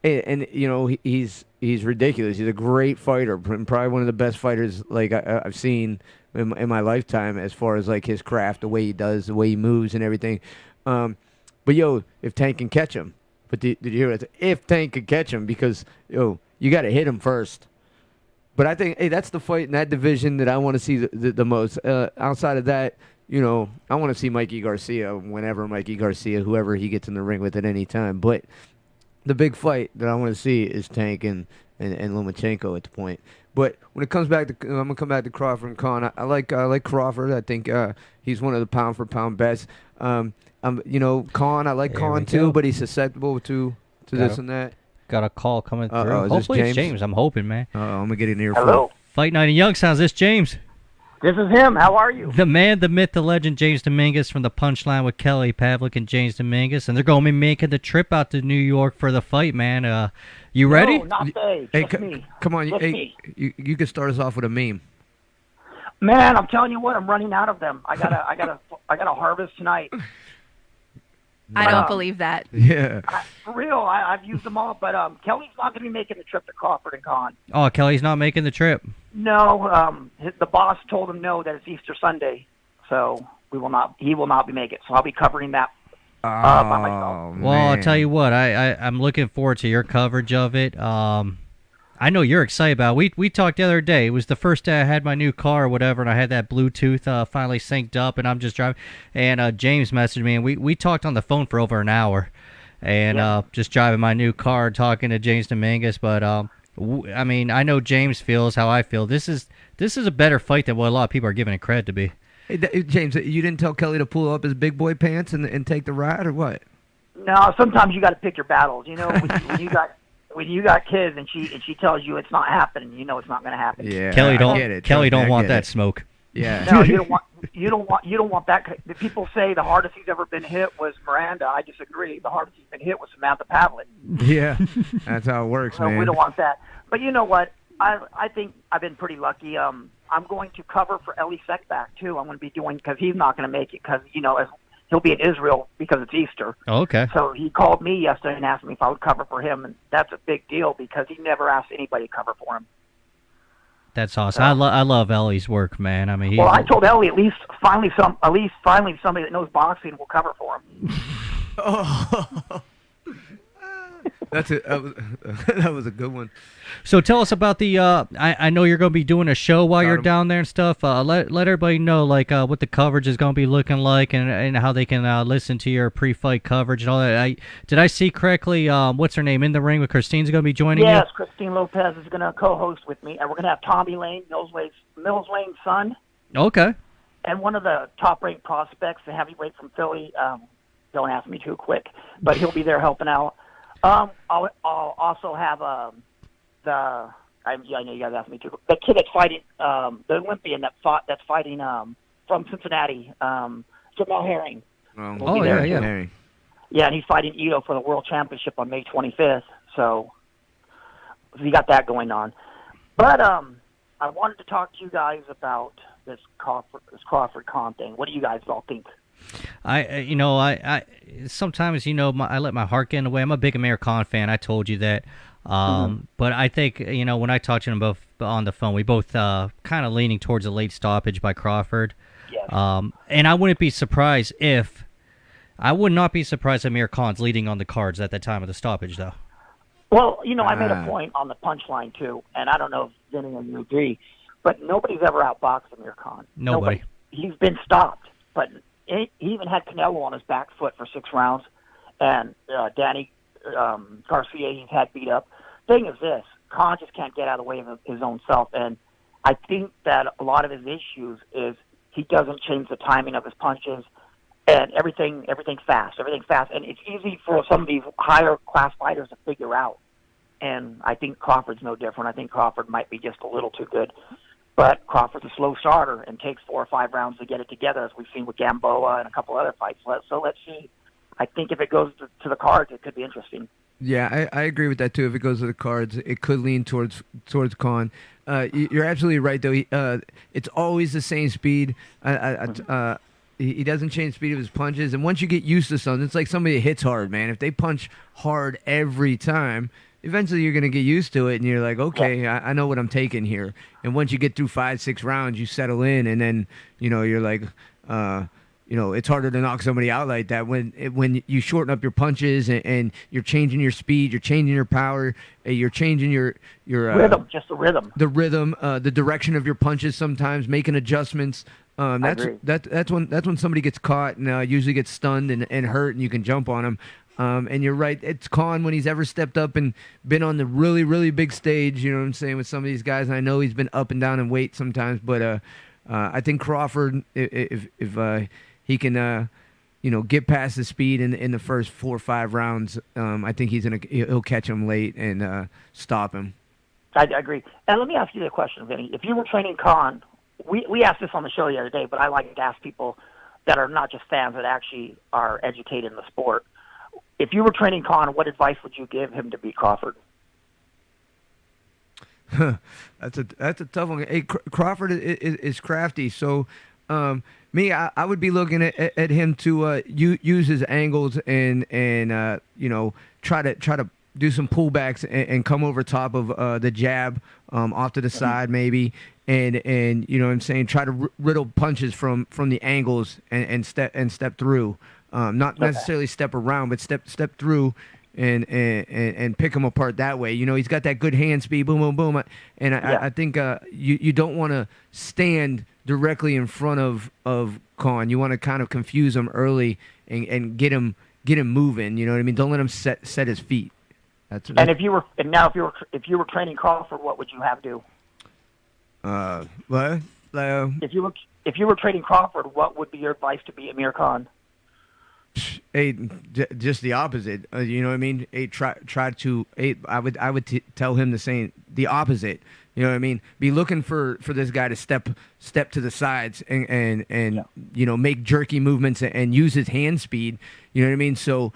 He's ridiculous. He's a great fighter, probably one of the best fighters like I've seen in my lifetime as far as like his craft, the way he does, the way he moves and everything. But if Tank can catch him, but did you hear it? If Tank could catch him, because you got to hit him first. But I think that's the fight in that division that I want to see the most. Outside of that, I want to see Mikey Garcia whenever Mikey Garcia, whoever he gets in the ring with at any time. But the big fight that I want to see is Tank and Lomachenko at the point. But when it comes back to, I'm gonna come back to Crawford and Khan. I like Crawford. I think he's one of the pound for pound best. Khan, I like Khan too, but he's susceptible to this and that. Got a call coming through. Is Hopefully this it's James. I'm hoping, man. I'm gonna get an earful. Hello. Fight Night in Youngstown. Is this James? This is him. How are you? The man, the myth, the legend, James Dominguez from the Punchline with Kelly Pavlik and James Dominguez, and they're going to be making the trip out to New York for the fight, man. You ready? No, not they. Just me. Come on, Just hey, me. you can start us off with a meme. Man, I'm telling you what, I'm running out of them. I gotta harvest tonight. I don't believe that. Yeah. For real, I've used them all, but Kelly's not going to be making the trip to Crawford and Con. Oh, Kelly's not making the trip. No, the boss told him no, that it's Easter Sunday, so he will not be making it. So I'll be covering that by myself. Well, I'll tell you what, I'm looking forward to your coverage of it. I know you're excited about it. We talked the other day. It was the first day I had my new car or whatever, and I had that Bluetooth finally synced up, and I'm just driving. And James messaged me, and we talked on the phone for over an hour, and just driving my new car, talking to James Dominguez. But I mean, I know James feels how I feel. This is a better fight than what a lot of people are giving it credit to be. Hey, James, you didn't tell Kelly to pull up his big boy pants and take the ride, or what? No, sometimes you got to pick your battles. You know, when you got kids and she tells you it's not happening, you know it's not going to happen. Yeah, Kelly I don't want get that it. smoke. Yeah. No, you don't want that. The people say the hardest he's ever been hit was Miranda. I disagree. The hardest he's been hit was Samantha Pavlik. Yeah, that's how it works, So man. we don't want that. But you know what? I think I've been pretty lucky. I'm going to cover for Eli Sekback too. I'm going to be doing, because he's not going to make it, because he'll be in Israel because it's Easter. Oh, okay. So he called me yesterday and asked me if I would cover for him, and that's a big deal because he never asked anybody to cover for him. That's awesome. I love Ellie's work, man. I mean, Well, I told Ellie at least finally somebody that knows boxing will cover for him. That's it. That was a good one. So tell us about the. I know you're going to be doing a show while you're down there and stuff. Let everybody know what the coverage is going to be looking like and how they can listen to your pre-fight coverage and all that. Did I see correctly? What's her name in the ring with Christine's going to be joining you? Yes, Christine Lopez is going to co-host with me, and we're going to have Tommy Lane, Mills Lane's son. Okay. And one of the top-ranked prospects, the heavyweight from Philly. Don't ask me too quick, but he'll be there helping out. I'll also have I know you guys asked me too. The kid that's fighting, the Olympian that's fighting from Cincinnati, Jamal Herring. Oh yeah. Yeah, and he's fighting Ito for the World Championship on May 25th. So we got that going on. But I wanted to talk to you guys about this Crawford Con thing. What do you guys all think? I sometimes, I let my heart get in the way. I'm a big Amir Khan fan. I told you that. But I think, when I talked to them both on the phone, we both kind of leaning towards a late stoppage by Crawford. Yes. And I would not be surprised if Amir Khan's leading on the cards at that time of the stoppage, though. Well, I made a point on the Punchline, too, and I don't know if Vinny and you agree, but nobody's ever outboxed Amir Khan. Nobody. He's been stopped, but he even had Canelo on his back foot for 6 rounds, and Danny Garcia he's had beat up. Thing is this, Khan just can't get out of the way of his own self, and I think that a lot of his issues is he doesn't change the timing of his punches, and everything fast, and it's easy for some of these higher class fighters to figure out, and I think Crawford's no different. I think Crawford might be just a little too good. But Crawford's a slow starter and takes 4 or 5 rounds to get it together, as we've seen with Gamboa and a couple other fights. So let's see. I think if it goes to the cards, it could be interesting. Yeah, I agree with that too. If it goes to the cards, it could lean towards Khan. You're absolutely right, though. It's always the same speed. He doesn't change the speed of his punches, and once you get used to something, it's like somebody that hits hard, man. If they punch hard every time, eventually you're going to get used to it, and you're like, okay, I know what I'm taking here. And once you get through 5-6 rounds, you settle in, and then, you're like, it's harder to knock somebody out like that when you shorten up your punches and you're changing your speed, you're changing your power, you're changing your rhythm, just the rhythm. The rhythm, the direction of your punches sometimes, making adjustments. That's when somebody gets caught and usually gets stunned and hurt, and you can jump on them. And you're right, it's Khan when he's ever stepped up and been on the really, really big stage, you know what I'm saying, with some of these guys. And I know he's been up and down in weight sometimes, but I think Crawford, if he can, get past the speed in the first 4 or 5 rounds, I think he'll catch him late and stop him. I agree. And let me ask you a question, Vinny. If you were training Khan, we asked this on the show the other day, but I like to ask people that are not just fans, that actually are educated in the sport. If you were training Con, what advice would you give him to beat Crawford? That's a tough one. Hey, Crawford is crafty, so I would be looking at him to use his angles and try to do some pullbacks and come over top of the jab off to the side maybe, and you know what I'm saying, try to riddle punches from the angles and step through, not necessarily step around, but step through. And pick him apart that way. You know, he's got that good hand speed, boom, boom, boom. And I think you don't want to stand directly in front of Con. You want to kind of confuse him early and get him moving. You know what I mean? Don't let him set his feet. And if you were training Crawford, what would you have do? What? If you were training Crawford, what would be your advice to beat Amir Khan? Hey, just the opposite. You know what I mean? Hey, try to. Hey, I would tell him the opposite. You know what I mean? Be looking for this guy to step to the sides and you know, make jerky movements and use his hand speed. You know what I mean? So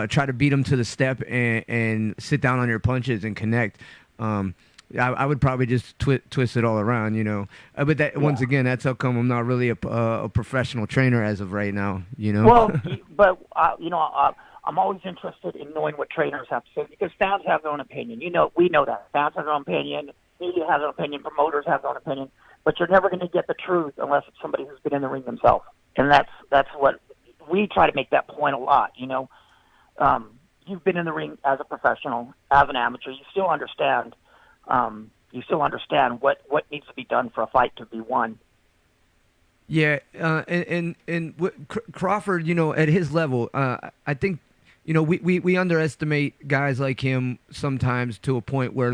try to beat him to the step and sit down on your punches and connect. I would probably just twist it all around, you know. But that once again, that's how come I'm not really a professional trainer as of right now, you know. Well, but you know, I'm always interested in knowing what trainers have to say, because fans have their own opinion. You know, we know that fans have their own opinion, media has their own opinion, promoters have their own opinion, but you're never going to get the truth unless it's somebody who's been in the ring themselves, and that's what we try to make that point a lot. You know, you've been in the ring as a professional, as an amateur, you still understand. What needs to be done for a fight to be won. Yeah, and Crawford, you know, at his level, I think, you know, we underestimate guys like him sometimes to a point where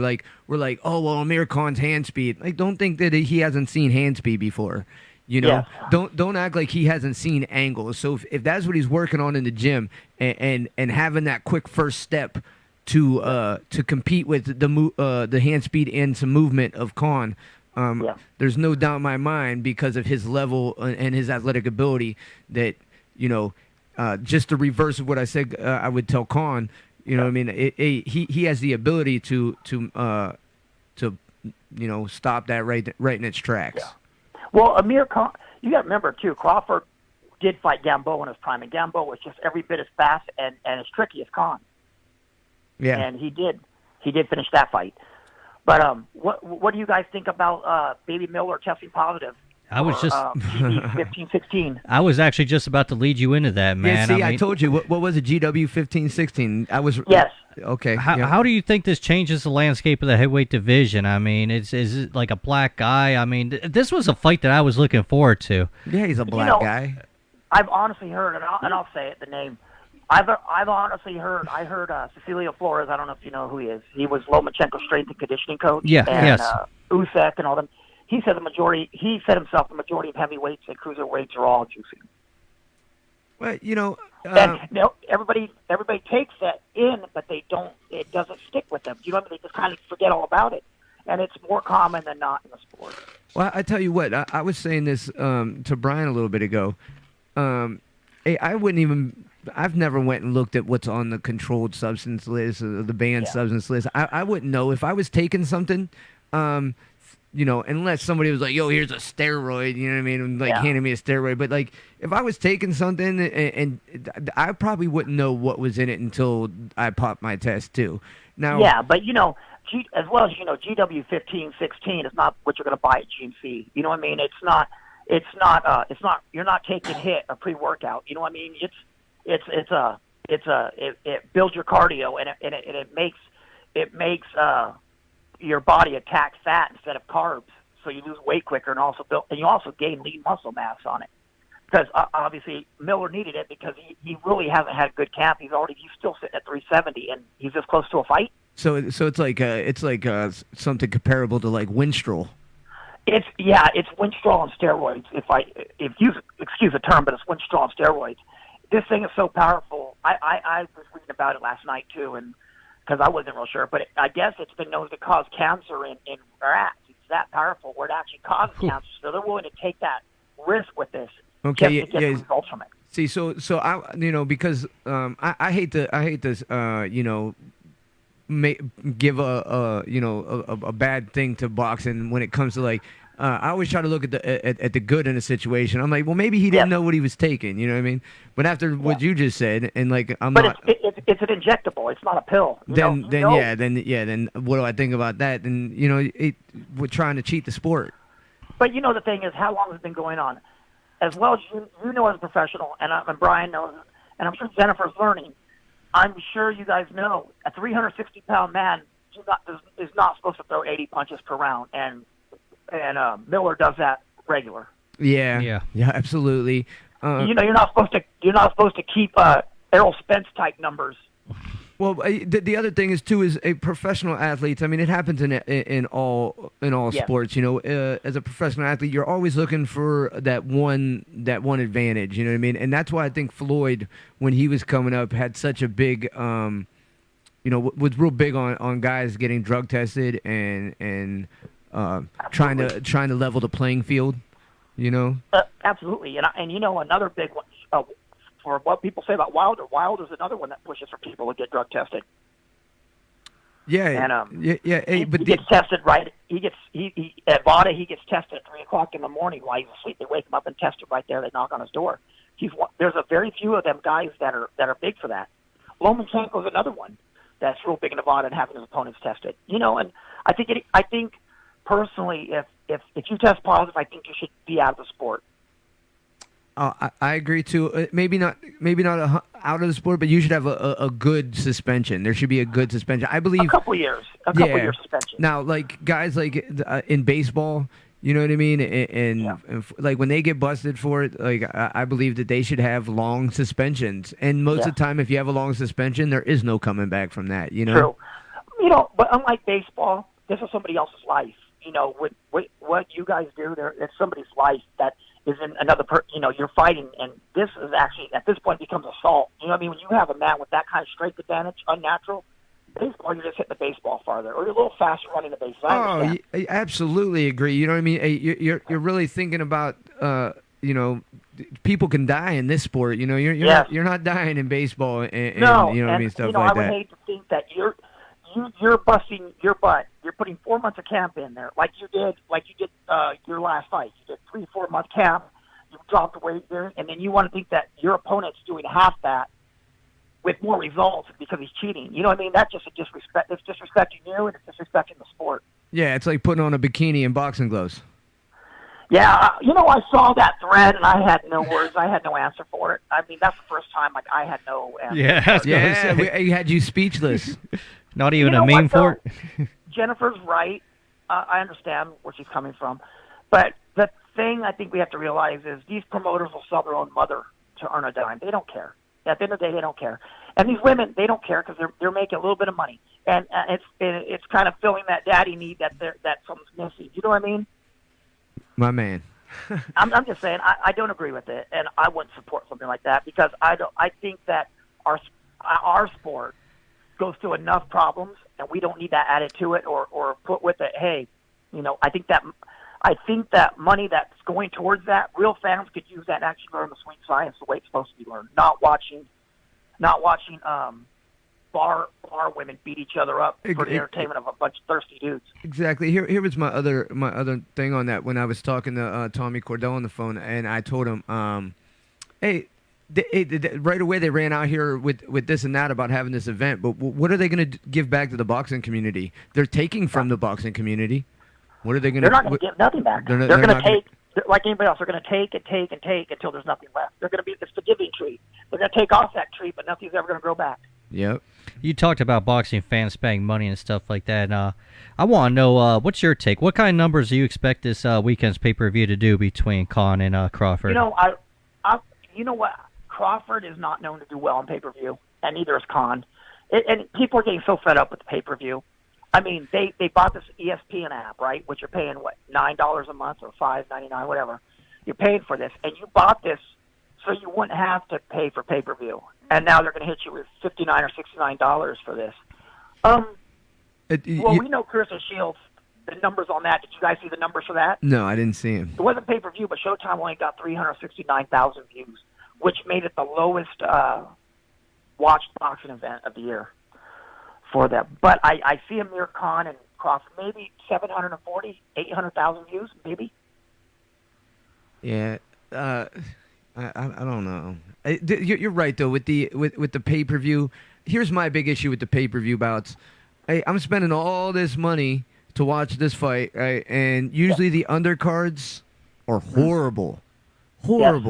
we're like, oh well, Amir Khan's hand speed. Like, don't think that he hasn't seen hand speed before. You know, don't act like he hasn't seen angles. So if that's what he's working on in the gym and having that quick first step to compete with the hand speed and some movement of Khan, there's no doubt in my mind, because of his level and his athletic ability, that, you know, just the reverse of what I said, I would tell Khan. You know what I mean? He has the ability to you know, stop that right in its tracks. Yeah. Well, Amir Khan, you got to remember too, Crawford did fight Gamboa in his prime, and Gamboa was just every bit as fast and as tricky as Khan. Yeah, and he did finish that fight. But what do you guys think about Baby Miller testing positive? I was just GW 1516. I was actually just about to lead you into that, man. Yeah, see, I told you. What was it? GW 1516. I was. Yes. Okay. How do you think this changes the landscape of the heavyweight division? I mean, is it like a black guy? I mean, this was a fight that I was looking forward to. Yeah, he's a black guy. I've honestly heard, and I'll say it, the name. I've honestly heard. I heard Cecilio Flores. I don't know if you know who he is. He was Lomachenko's strength and conditioning coach. Yeah. And, yes. Usyk and all them. He said He said himself the majority of heavyweights and cruiserweights are all juicy. Well, you know. And everybody takes that in, but they don't. It doesn't stick with them. You know what I mean? They just kind of forget all about it, and it's more common than not in the sport. Well, I tell you what. I was saying this to Brian a little bit ago. Hey, I've never went and looked at what's on the controlled substance list or the banned substance list. I wouldn't know if I was taking something, you know, unless somebody was like, yo, here's a steroid, you know what I mean, and like handing me a steroid. But like, if I was taking something, and I probably wouldn't know what was in it until I popped my test too. Now, yeah, but you know, as well as you know, GW 1516 is not what you're going to buy at GNC. You know what I mean? It's not. You're not taking HIIT or pre-workout. You know what I mean? It builds your cardio, and it makes your body attack fat instead of carbs, so you lose weight quicker, and you also gain lean muscle mass on it. Because obviously Miller needed it, because he really hasn't had a good camp. He's still sitting at 370, and he's this close to a fight. So it's like something comparable to like Winstrol. It's Winstrol on steroids. If you excuse the term, but it's Winstrol on steroids. This thing is so powerful. I was reading about it last night too, and because I wasn't real sure, but I guess it's been known to cause cancer in rats. that powerful where it actually causes cancer. So they're willing to take that risk with this Okay, just to get the results from it. See, so I, because I hate this, give a bad thing to boxing when it comes to like. I always try to look at the good in a situation. I'm like, well, maybe he didn't know what he was taking. You know what I mean? But after what you just said, and like, it's an injectable. It's not a pill. Then what do I think about that? Then we're trying to cheat the sport. But the thing is, how long has it been going on? As well as you know as a professional, and Brian knows, and I'm sure Jennifer's learning. I'm sure you guys know a 360-pound man is not supposed to throw 80 punches per round, and Miller does that regular. Yeah, absolutely. You're not supposed to keep Errol Spence type numbers. Well, the other thing is too is a professional athletes. I mean, it happens in all sports. As a professional athlete, you're always looking for that one advantage. You know what I mean? And that's why I think Floyd, when he was coming up, had such a big, was real big on guys getting drug tested and trying to level the playing field. Absolutely, and another big one. For what people say about Wilder's another one that pushes for people to get drug tested. Yeah, and He gets tested right. At VADA he gets tested at 3:00 in the morning while he's asleep. They wake him up and test him right there. They knock on his door. There's a very few of them guys that are big for that. Lomachenko's another one that's real big in Nevada and having his opponents tested. And I think personally, if you test positive, I think you should be out of the sport. I agree too. Maybe not out of the sport, but you should have a good suspension. There should be a good suspension. I believe a couple years suspension. Now, like guys like in baseball, you know what I mean, and like when they get busted for it, like I believe that they should have long suspensions. And most of the time, if you have a long suspension, there is no coming back from that. True. But unlike baseball, this is somebody else's life. What you guys do there, it's somebody's life that is in another you're fighting, and this is actually at this point becomes assault. You know what I mean? When you have a man with that kind of strength advantage, unnatural, baseball, you're just hitting the baseball farther, or you're a little faster running the bases. I absolutely agree. You know what I mean? You're really thinking about people can die in this sport. You're not dying in baseball, and no, you know what I mean, stuff I like would that. hate to think that you're busting your butt. You're putting 4 months of camp in there, like you did your last fight. You did 3-4 month camp. You dropped the weight there, and then you want to think that your opponent's doing half that with more results because he's cheating. You know what I mean? That's just a disrespect. It's disrespecting you, and it's disrespecting the sport. Yeah, it's like putting on a bikini and boxing gloves. Yeah, I saw that thread, and I had no words. I had no answer for it. I mean, that's the first time I had no answer. We had you speechless. Not even a meme for it? Jennifer's right. I understand where she's coming from. But the thing I think we have to realize is these promoters will sell their own mother to earn a dime. They don't care. At the end of the day, they don't care. And these women, they don't care because they're making a little bit of money. And it's kind of filling that daddy need that someone's missing. You know what I mean? My man. I'm just saying I don't agree with it, and I wouldn't support something like that because I think that our sport goes through enough problems, and we don't need that added to it or put with it. Hey, I think that money that's going towards that, real fans could use that and actually learn the sweet science the way it's supposed to be learned. Not watching bar women beat each other up for the entertainment of a bunch of thirsty dudes. Exactly. Here was my other thing on that when I was talking to Tommy Cordell on the phone, and I told him, hey. Right away they ran out here with this and that about having this event, but what are they going to give back to the boxing community? They're taking from the boxing community. What are they going to? They're not going to give nothing back. They're going to take like anybody else. They're going to take and take and take until there's nothing left. They're going to it's the giving tree. They're going to take off that tree, but nothing's ever going to grow back. Yep. You talked about boxing fans spending money and stuff like that. I want to know what's your take? What kind of numbers do you expect this weekend's pay-per-view to do between Khan and Crawford? You know what? Crawford is not known to do well on pay-per-view, and neither is Khan. And people are getting so fed up with the pay-per-view. I mean, they bought this ESPN app, right, which you're paying, $9 a month or $5.99, whatever. You're paying for this, and you bought this so you wouldn't have to pay for pay-per-view. And now they're going to hit you with $59 or $69 for this. We know Chris Shields the numbers on that. Did you guys see the numbers for that? No, I didn't see him. It wasn't pay-per-view, but Showtime only got 369,000 views, which made it the lowest watched boxing event of the year for them. But I see Amir Khan and Crawford, maybe 740, 800,000 views, maybe. Yeah, I don't know. You're right though with the pay-per-view. Here's my big issue with the pay-per-view bouts. Hey, I'm spending all this money to watch this fight, right? And usually the undercards are horrible. Yes.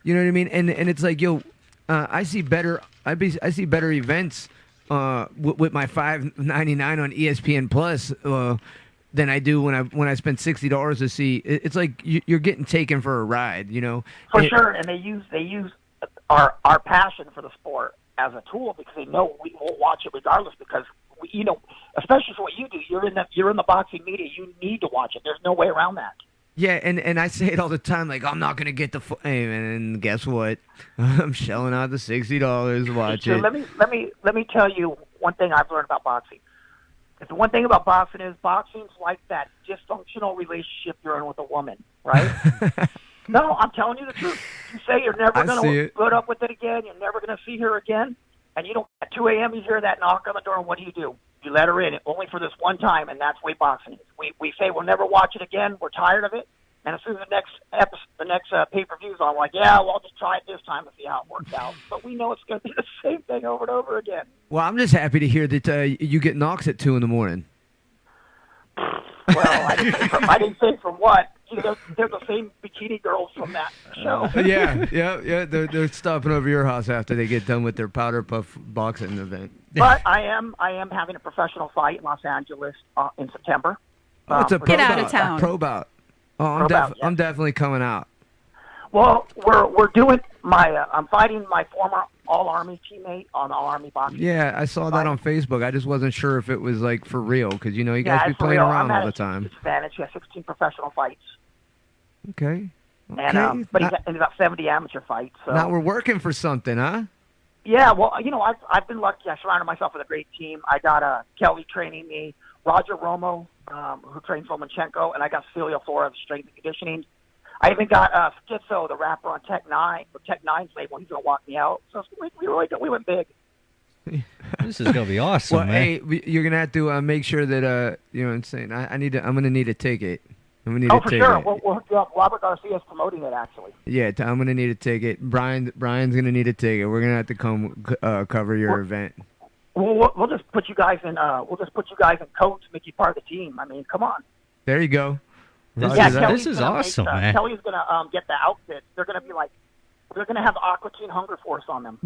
You know what I mean? And it's like, yo, I see better events with my $5.99 on ESPN Plus than I do when I spend $60 to see. It's like you're getting taken for a ride, you know. For sure, and they use our passion for the sport as a tool because they know we will watch it regardless because especially for what you do, you're in the boxing media. You need to watch it. There's no way around that. Yeah, and I say it all the time, like I'm not gonna get the hey, and guess what? I'm shelling out the $60 to watch it. Let me tell you one thing I've learned about boxing. If the one thing about boxing is boxing's like that dysfunctional relationship you're in with a woman, right? No, I'm telling you the truth. You say you're never going to put up with it again. You're never going to see her again. And you don't, at 2 a.m. you hear that knock on the door, and what do? You let her in, only for this one time, and that's the way boxing is. We say we'll never watch it again. We're tired of it. And as soon as the next pay-per-view is on, we're like, yeah, well, I'll just try it this time to see how it works out. But we know it's going to be the same thing over and over again. Well, I'm just happy to hear that you get knocks at 2 in the morning. Well, I didn't say from what. They're the same bikini girls from that show. Yeah. They're stopping over your house after they get done with their powder puff boxing event. But I am having a professional fight in Los Angeles in September. It's a get out of town. Pro bout. Oh, I'm definitely coming out. Well, we're doing I'm fighting my former All-Army teammate on All-Army boxing. Yeah, I saw that on Facebook. I just wasn't sure if it was like for real because you guys be playing around all the time. Advantage. He has 16 professional fights. Okay. And but he's got 70 amateur fights. So. Now we're working for something, huh? Yeah. Well, I've been lucky. I surrounded myself with a great team. I got Kelly training me, Roger Romo, who trains Lomachenko, and I got Cecilia Flores, strength and conditioning. I even got Schizo, the rapper on Tech 9, or Tech 9's label. He's going to walk me out. So we went big. This is going to be awesome, well, man. Hey, you're going to have to make sure that, you know what I'm saying, I'm going to need a ticket. I'm going to need a ticket. Oh, for sure. We'll hook you up. Robert Garcia's promoting it, actually. Yeah, I'm going to need a ticket. Brian's going to need a ticket. We're going to have to come cover your event. We'll just put you guys in. We'll just put you guys in coats, make you part of the team. I mean, come on. There you go. This is awesome, man. Kelly's gonna get the outfit. They're gonna be like, they're gonna have the Aqua Teen Hunger Force on them.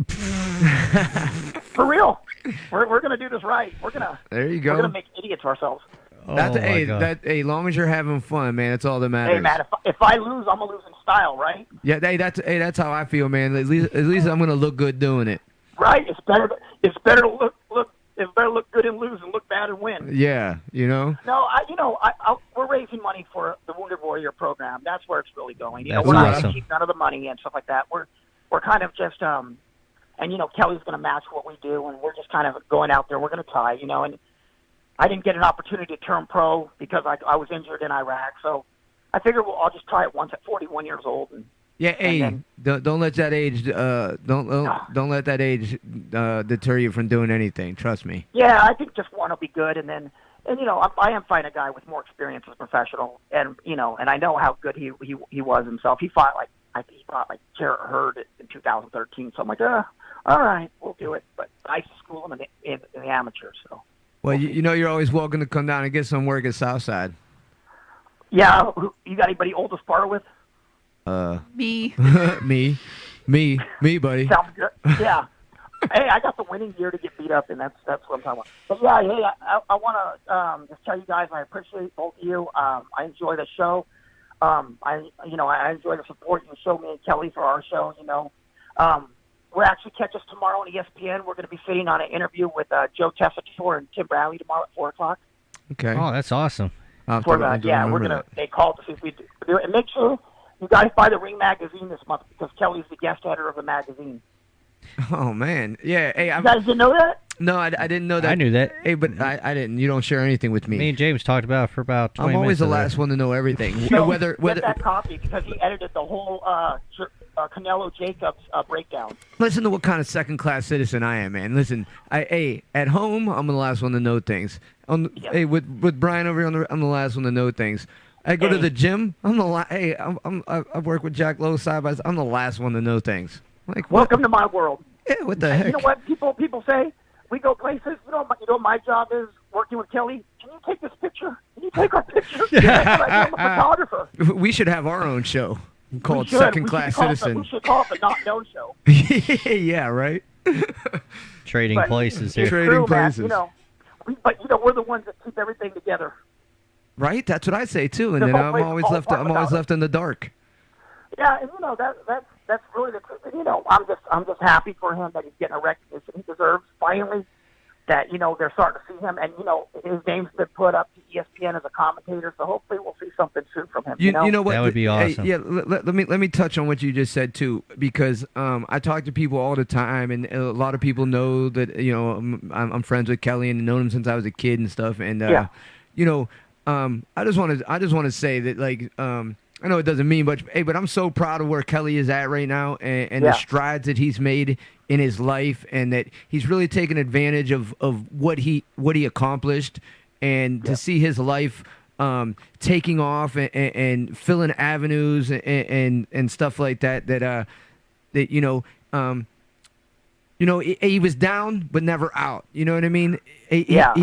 For real. We're gonna do this right. There you go. We're gonna make idiots of ourselves. As long as you're having fun, man, that's all that matters. Hey, man, if I lose, I'm gonna lose in style, right? Yeah, that's how I feel, man. At least I'm gonna look good doing it. Right. It's better to look good and lose and look bad and win. Yeah, No, we're raising money for the Wounded Warrior program. That's where it's really going. That's we're not awesome. going to keep none of the money and stuff like that. We're kind of just and Kelly's going to match what we do, and we're just kind of going out there. We're going to try, and I didn't get an opportunity to turn pro because I was injured in Iraq, so I figured I'll just try it once at 41 years old. Yeah, don't let that age don't let that age deter you from doing anything. Trust me. Yeah, I think just one will be good, and I am fighting a guy with more experience as a professional, and I know how good he was himself. He fought like Jarrett Hurd in 2013, so I'm like, all right, we'll do it. But I used to school him in the amateurs, so. Well, you're always welcome to come down and get some work at Southside. Yeah, you got anybody old to spar with? Me. me, buddy. Sounds good. Yeah. Hey, I got the winning gear to get beat up, and that's what I'm talking about. But yeah, hey, I want to just tell you guys I appreciate both of you. I enjoy the show. I enjoy the support you show me and Kelly for our show. We'll actually catch us tomorrow on ESPN. We're going to be sitting on an interview with Joe Tessitore and Tim Bradley tomorrow at 4:00. Okay. Oh, that's awesome. We're gonna. They called to see if we do it, and make sure you guys buy the Ring magazine this month because Kelly's the guest editor of the magazine. Oh man, yeah. Hey, You guys didn't know that? No, I didn't know that. I knew that. Hey, but I didn't. You don't share anything with me. Me and James talked about it for about 20 minutes. I'm always the of that. last one to know everything. So whether get that copy because he edited the whole Canelo Jacobs breakdown. Listen to what kind of second-class citizen I am, man. Listen, at home, I'm the last one to know things. Hey, with Brian over here, I'm the last one to know things. I go to the gym. I'm the Hey, I work with Jack Lowe side by side. I'm the last one to know things. Like, welcome to my world. Yeah, what the And heck? you know what people say? We go places. You know what my job is working with Kelly. Can you take this picture? Can you take our picture? I'm a photographer. We should have our own show called We should. Second Class Citizen. We should call it the Not Know Show. Yeah, right. Trading But places it's here. Trading true, man. places. We're the ones that keep everything together. Right, that's what I say too, and The then whole I'm place always falls left. apart I'm always without left in the dark. Yeah, and that's really the truth. And, I'm just happy for him that he's getting a recognition he deserves finally. That they're starting to see him, and his name's been put up to ESPN as a commentator. So hopefully we'll see something soon from him. You know what? That would be awesome. Hey, yeah, let me touch on what you just said too, because I talk to people all the time, and a lot of people know that I'm friends with Kelly and known him since I was a kid and stuff. And I just want to say that I know it doesn't mean much, but I'm so proud of where Kelly is at right now and the strides that he's made in his life, and that he's really taken advantage of what he accomplished, and to see his life taking off and filling avenues and stuff like that. He was down but never out. You know what I mean? He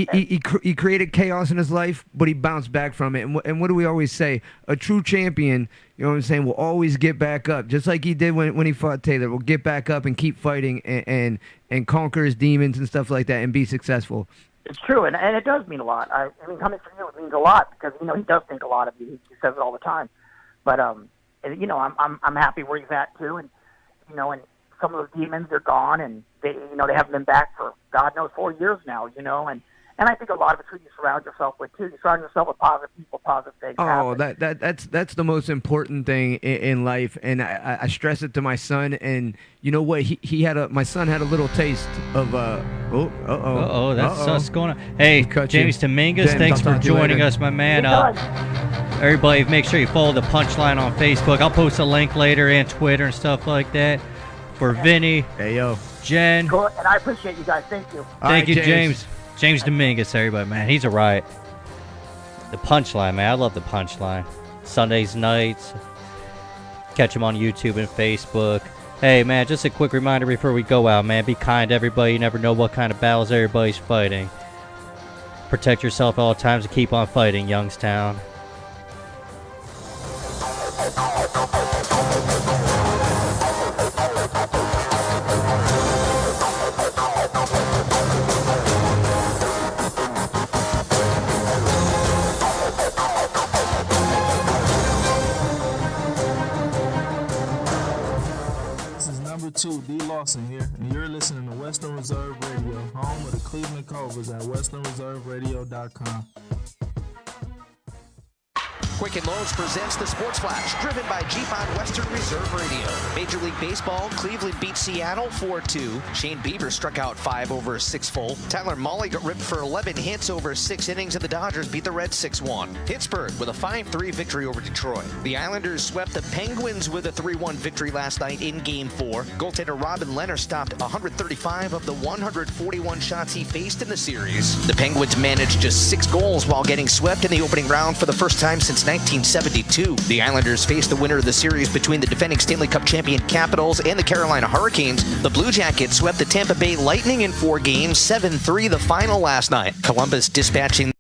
created chaos in his life, but he bounced back from it. And what do we always say? A true champion, you know what I'm saying, will always get back up, just like he did when he fought Taylor. Will get back up and keep fighting and conquer his demons and stuff like that and be successful. It's true, and it does mean a lot. I mean, coming from you, it means a lot because he does think a lot of you. He says it all the time. But I'm happy where he's at too, and and some of those demons are gone, and they haven't been back for God knows 4 years now. And I think a lot of it's who you surround yourself with too. You surround yourself with positive people, positive things. Oh, that's the most important thing in life, and I stress it to my son. And you know what? My son had a little taste of that's us going on. Hey, James Dominguez, thanks for joining us, my man. Everybody, make sure you follow the Punchline on Facebook. I'll post a link later and Twitter and stuff like that. For Vinny, Jen, cool, and I appreciate you guys. Thank you. Thank you, James. James Dominguez, everybody, man. He's a riot. The Punchline, man. I love the Punchline. Sundays nights. Catch him on YouTube and Facebook. Hey, man, just a quick reminder before we go out, man. Be kind to everybody. You never know what kind of battles everybody's fighting. Protect yourself at all times and keep on fighting, Youngstown. Two, D. Lawson here, and you're listening to Western Reserve Radio, home of the Cleveland Cobras at westernreserveradio.com. Quicken Loans presents the Sports Flash, driven by Jeep on Western Reserve Radio. Major League Baseball, Cleveland beat Seattle 4-2. Shane Bieber struck out 5 over a 6 full. Tyler Mahle got ripped for 11 hits over 6 innings, and the Dodgers beat the Reds 6-1. Pittsburgh with a 5-3 victory over Detroit. The Islanders swept the Penguins with a 3-1 victory last night in Game 4. Goaltender Robin Lehner stopped 135 of the 141 shots he faced in the series. The Penguins managed just 6 goals while getting swept in the opening round for the first time since 1972. The Islanders faced the winner of the series between the defending Stanley Cup champion Capitals and the Carolina Hurricanes. The Blue Jackets swept the Tampa Bay Lightning in 4 games, 7-3 the final last night. Columbus dispatching